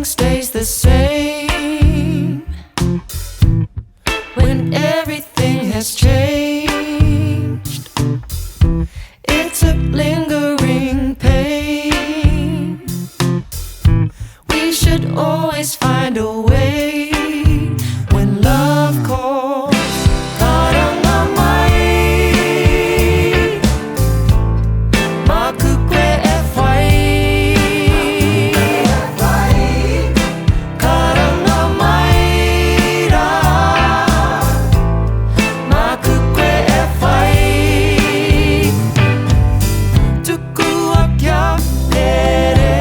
stays the same when everything has changed. It's a lingering pain. We should always find a way when love calls. Karanga mai, maku koe e whai. Karanga mai rā, maku koe e whai. Tuku a kia pere,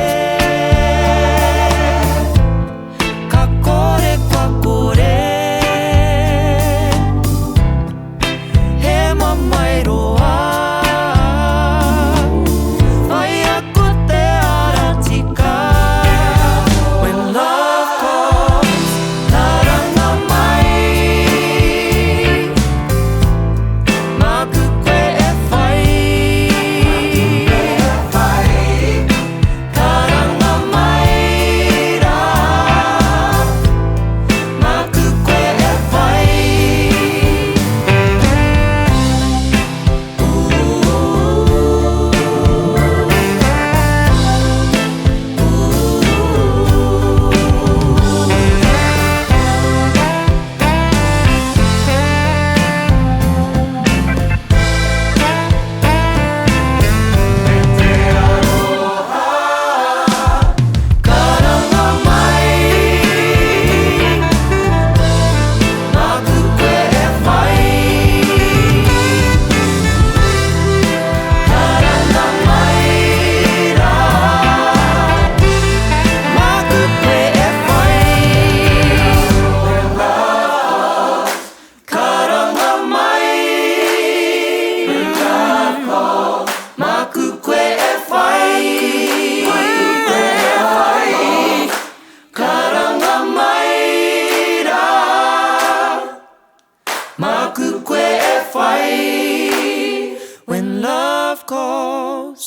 ka kore kwa kore. He mamairoa, vai ako te aratika. When love calls, karanga mai, maku koe e whai. Karanga mai rā, maku koe e whai. Karanga mai, maku koe e whai. Karanga mai rā, maku koe e whai. Karanga mai, maku koe e whai. Karanga mai rā, maku koe e whai. When love calls.